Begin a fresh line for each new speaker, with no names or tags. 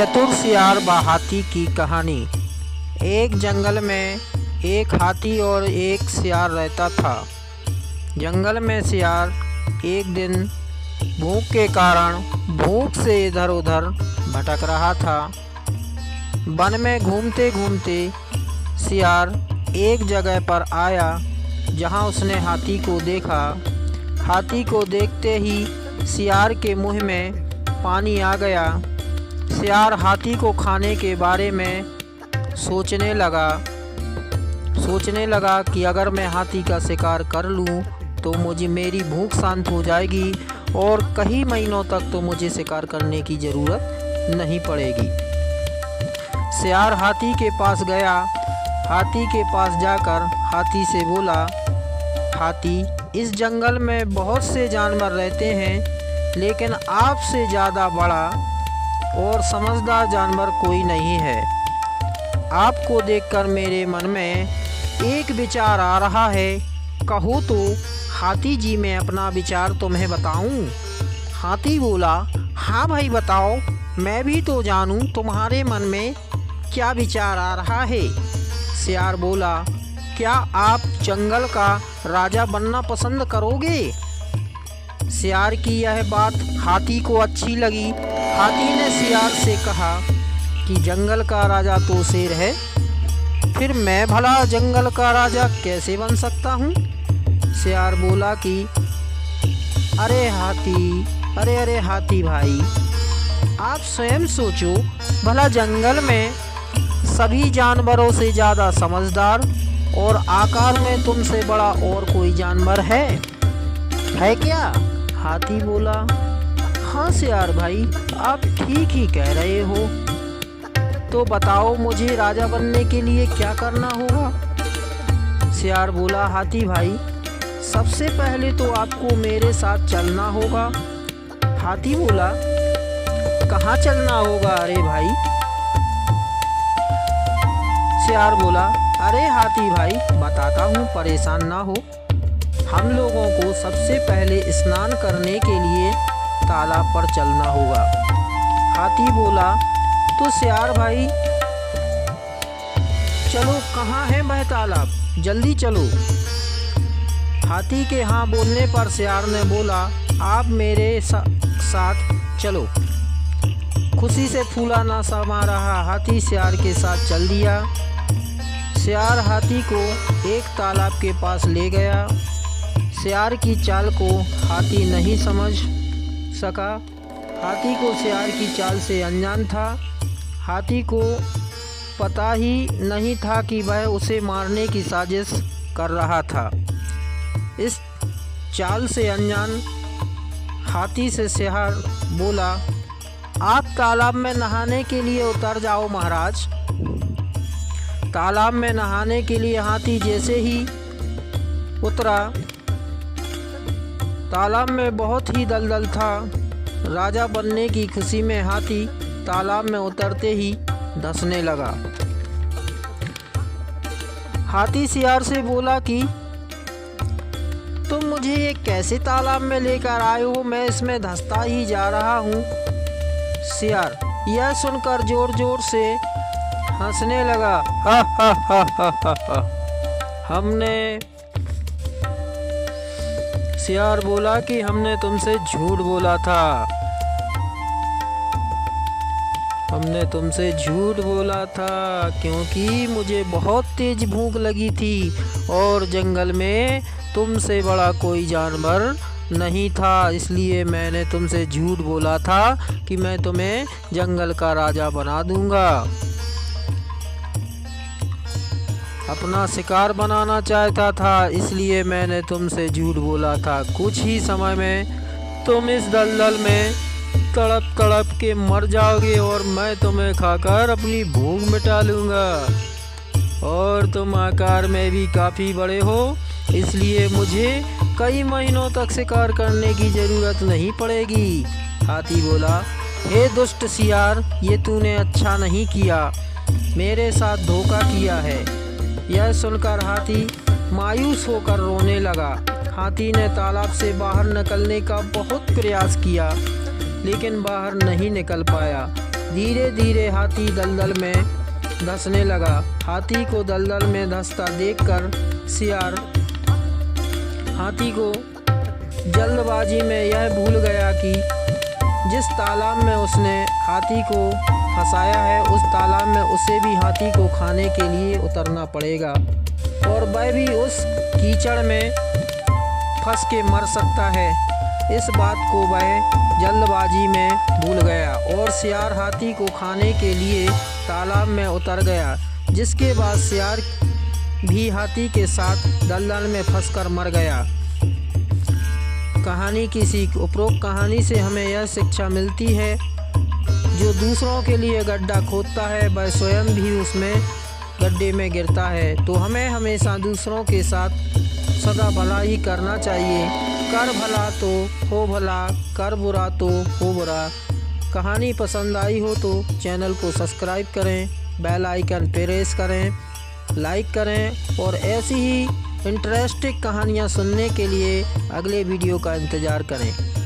चतुर सियार व हाथी की कहानी। एक जंगल में एक हाथी और एक सियार रहता था। जंगल में सियार एक दिन भूख के कारण भूख से इधर उधर भटक रहा था। वन में घूमते घूमते सियार एक जगह पर आया जहां उसने हाथी को देखा। हाथी को देखते ही सियार के मुंह में पानी आ गया। सियार हाथी को खाने के बारे में सोचने लगा कि अगर मैं हाथी का शिकार कर लूं तो मेरी भूख शांत हो जाएगी और कई महीनों तक तो मुझे शिकार करने की ज़रूरत नहीं पड़ेगी। सियार हाथी के पास गया। हाथी के पास जाकर हाथी से बोला, हाथी, इस जंगल में बहुत से जानवर रहते हैं, लेकिन आपसे ज़्यादा बड़ा और समझदार जानवर कोई नहीं है। आपको देखकर मेरे मन में एक विचार आ रहा है। कहो तो हाथी जी, मैं अपना विचार तुम्हें बताऊं? हाथी बोला, हाँ भाई बताओ, मैं भी तो जानूं तुम्हारे मन में क्या विचार आ रहा है। सियार बोला, क्या आप जंगल का राजा बनना पसंद करोगे? सियार की यह बात हाथी को अच्छी लगी। हाथी ने सियार से कहा कि जंगल का राजा तो शेर है, फिर मैं भला जंगल का राजा कैसे बन सकता हूँ? सियार बोला कि अरे हाथी भाई, आप स्वयं सोचो, भला जंगल में सभी जानवरों से ज़्यादा समझदार और आकार में तुमसे बड़ा और कोई जानवर है क्या? हाथी बोला, हाँ सियार भाई, आप ठीक ही कह रहे हो। तो बताओ, मुझे राजा बनने के लिए क्या करना होगा? सियार बोला, हाथी भाई, सबसे पहले तो आपको मेरे साथ चलना होगा। हाथी बोला, कहाँ चलना होगा अरे भाई? सियार बोला, अरे हाथी भाई, बताता हूँ, परेशान ना हो। हम लोगों को सबसे पहले स्नान करने के लिए तालाब पर चलना होगा। हाथी बोला, तो सियार भाई चलो, कहाँ है वह तालाब? जल्दी चलो। हाथी के हाँ बोलने पर सियार ने बोला, आप मेरे साथ चलो। खुशी से फूला ना समा रहा हाथी सियार के साथ चल दिया। सियार हाथी को एक तालाब के पास ले गया। सियार की चाल को हाथी नहीं समझ सका। हाथी को सियार की चाल से अनजान था। हाथी को पता ही नहीं था कि वह उसे मारने की साजिश कर रहा था। इस चाल से अनजान हाथी से सियार बोला, आप तालाब में नहाने के लिए उतर जाओ महाराज। तालाब में नहाने के लिए हाथी जैसे ही उतरा, तालाब में बहुत ही दलदल था। राजा बनने की खुशी में हाथी तालाब में उतरते ही धंसने लगा। हाथी सियार से बोला कि तुम मुझे ये कैसे तालाब में लेकर आए हो? मैं इसमें धंसता ही जा रहा हूँ। सियार यह सुनकर जोर जोर से हंसने लगा। हा हा हा हा हा हा। सियार बोला कि हमने तुमसे झूठ बोला था। हमने तुमसे झूठ बोला था क्योंकि मुझे बहुत तेज भूख लगी थी और जंगल में तुमसे बड़ा कोई जानवर नहीं था, इसलिए मैंने तुमसे झूठ बोला था कि मैं तुम्हें जंगल का राजा बना दूंगा। अपना शिकार बनाना चाहता था, इसलिए मैंने तुमसे झूठ बोला था। कुछ ही समय में तुम इस दलदल में तड़प तड़प के मर जाओगे और मैं तुम्हें खाकर अपनी भूख मिटा लूँगा। और तुम आकार में भी काफ़ी बड़े हो, इसलिए मुझे कई महीनों तक शिकार करने की ज़रूरत नहीं पड़ेगी। हाथी बोला, हे दुष्ट सियार, ये तूने अच्छा नहीं किया, मेरे साथ धोखा किया है। यह सुनकर हाथी मायूस होकर रोने लगा। हाथी ने तालाब से बाहर निकलने का बहुत प्रयास किया, लेकिन बाहर नहीं निकल पाया धीरे धीरे हाथी दलदल में धंसने लगा। हाथी को दलदल में धंसता देखकर सियार हाथी को जल्दबाजी में यह भूल गया कि जिस तालाब में उसने हाथी को फंसाया है उस तालाब में उसे भी हाथी को खाने के लिए उतरना पड़ेगा और वह भी उस कीचड़ में फंस के मर सकता है। इस बात को वह जल्दबाजी में भूल गया और सियार हाथी को खाने के लिए तालाब में उतर गया, जिसके बाद सियार भी हाथी के साथ दलदल में फंसकर मर गया। कहानी की सीख। उपरोक्त कहानी से हमें यह शिक्षा मिलती है, जो दूसरों के लिए गड्ढा खोदता है वह स्वयं भी उसमें गड्ढे में गिरता है। तो हमें हमेशा दूसरों के साथ सदा भला ही करना चाहिए। कर भला तो हो भला, कर बुरा तो हो बुरा। कहानी पसंद आई हो तो चैनल को सब्सक्राइब करें, बेल आइकन प्रेस करें, लाइक करें और ऐसी ही इंटरेस्टिंग कहानियाँ सुनने के लिए अगले वीडियो का इंतज़ार करें।